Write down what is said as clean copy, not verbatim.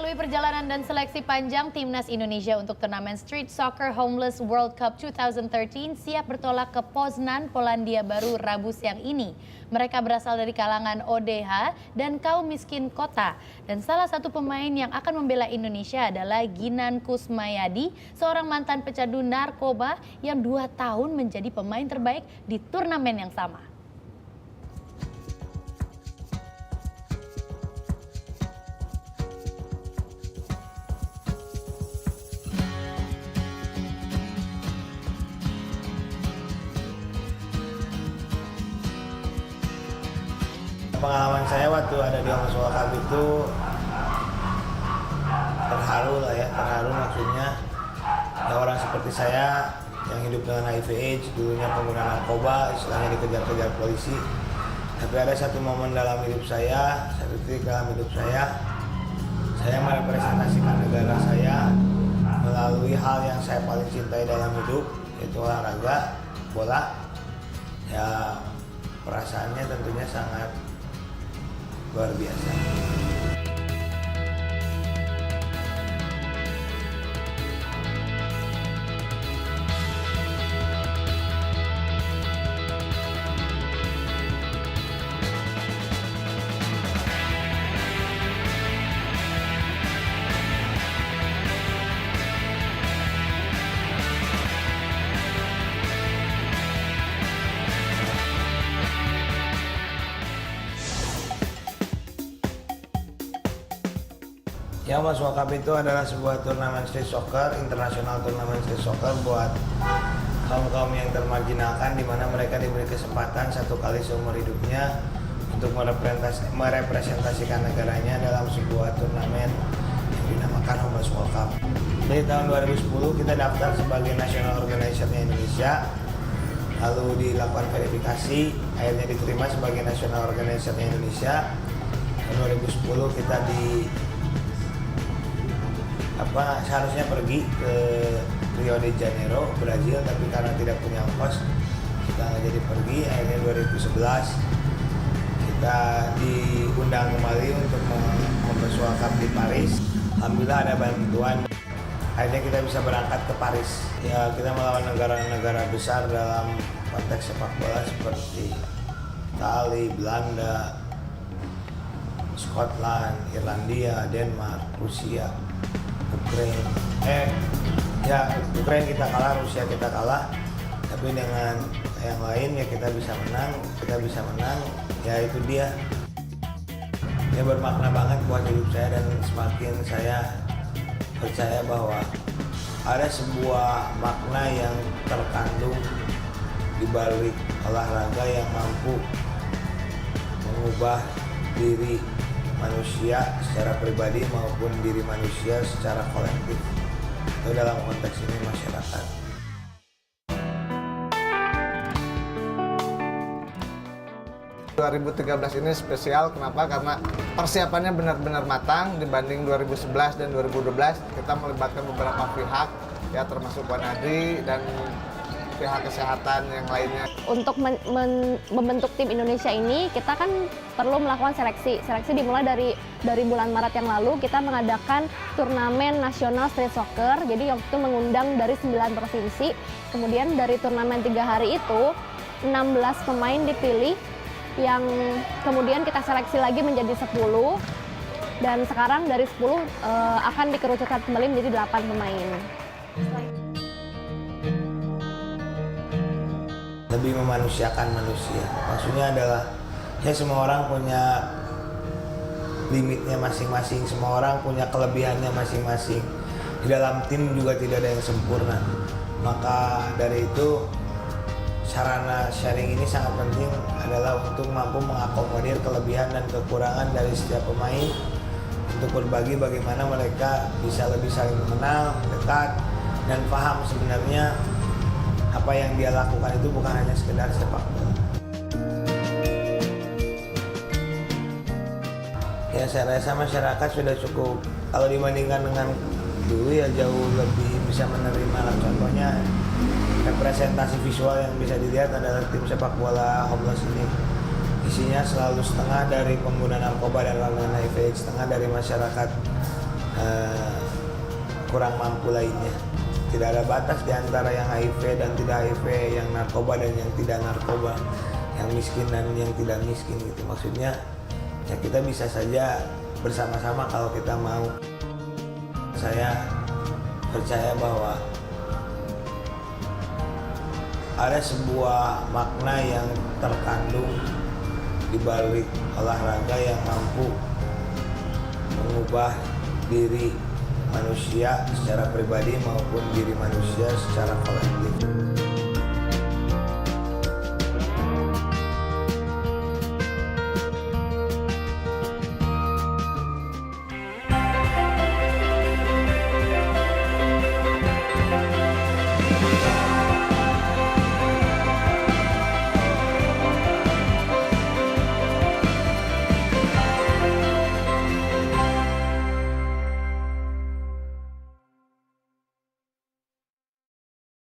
Melalui perjalanan dan seleksi panjang, Timnas Indonesia untuk turnamen Street Soccer Homeless World Cup 2013 siap bertolak ke Poznan, Polandia Baru Rabu siang ini. Mereka berasal dari kalangan ODH dan kaum miskin kota. Dan salah satu pemain yang akan membela Indonesia adalah Ginan Kusmayadi, seorang mantan pecandu narkoba yang 2 tahun menjadi pemain terbaik di turnamen yang sama. Pengalaman saya waktu ada di Homeless World Cup itu terharu lah ya, terharu maksudnya ada orang seperti saya yang hidup dengan HIV/AIDS, dulunya pengguna narkoba, istilahnya dikejar-kejar polisi. Tapi ada satu momen dalam hidup saya, satu titik dalam hidup saya merepresentasikan negara saya melalui hal yang saya paling cintai dalam hidup, yaitu olahraga, bola. Ya, perasaannya tentunya sangat luar biasa. Yang Homeless World Cup itu adalah sebuah turnamen street soccer, internasional turnamen street soccer buat kaum-kaum yang termarginalkan, di mana mereka diberi kesempatan satu kali seumur hidupnya untuk merepresentasikan negaranya dalam sebuah turnamen yang dinamakan Homeless World Cup. Dari tahun 2010 kita daftar sebagai national organizer-nya Indonesia, lalu dilakukan verifikasi, akhirnya diterima sebagai national organizer-nya Indonesia. Tahun 2010 kita seharusnya pergi ke Rio de Janeiro, Brazil, tapi karena tidak punya ongkos kita nggak jadi pergi. Akhirnya 2011 kita diundang kembali untuk Homeless World Cup di Paris. Alhamdulillah ada bantuan, akhirnya kita bisa berangkat ke Paris. Ya, kita melawan negara-negara besar dalam konteks sepak bola seperti Italia, Belanda, Scotland, Irlandia, Denmark, Rusia, Ukraina kita kalah, Rusia kita kalah, tapi dengan yang lain ya kita bisa menang, ya itu dia. Dia bermakna banget buat hidup saya, dan semakin saya percaya bahwa ada sebuah makna yang terkandung di balik olahraga yang mampu mengubah diri manusia secara pribadi maupun diri manusia secara kolektif, atau dalam konteks ini masyarakat. ini spesial, kenapa? Karena persiapannya benar-benar matang dibanding 2011 dan 2012. Kita melibatkan beberapa pihak, ya termasuk Wanadri dan pihak kesehatan yang lainnya. Untuk membentuk tim Indonesia ini, kita kan perlu melakukan seleksi. Seleksi dimulai dari bulan Maret yang lalu, kita mengadakan turnamen nasional street soccer. Jadi waktu itu mengundang dari 9 provinsi. Kemudian dari turnamen 3 hari itu, 16 pemain dipilih, yang kemudian kita seleksi lagi menjadi 10. Dan sekarang dari 10 akan dikerucutkan kembali menjadi 8 pemain. Lebih memanusiakan manusia. Maksudnya adalah ya semua orang punya limitnya masing-masing, semua orang punya kelebihannya masing-masing. Di dalam tim juga tidak ada yang sempurna. Maka dari itu sarana sharing ini sangat penting adalah untuk mampu mengakomodir kelebihan dan kekurangan dari setiap pemain, untuk berbagi bagaimana mereka bisa lebih saling mengenal, dekat, dan paham sebenarnya apa yang dia lakukan itu bukan hanya sekedar sepak bola. Ya, saya rasa masyarakat sudah cukup, kalau dibandingkan dengan dulu ya jauh lebih bisa menerima lah. Contohnya representasi visual yang bisa dilihat adalah tim sepak bola Homeless ini. Isinya selalu setengah dari pengguna narkoba dan langganan HIV, setengah dari masyarakat kurang mampu lainnya. Tidak ada batas di antara yang HIV dan tidak HIV, yang narkoba dan yang tidak narkoba, yang miskin dan yang tidak miskin gitu. Maksudnya ya kita bisa saja bersama-sama kalau kita mau. Saya percaya bahwa ada sebuah makna yang terkandung di balik olahraga yang mampu mengubah diri manusia secara pribadi maupun diri manusia secara kolektif.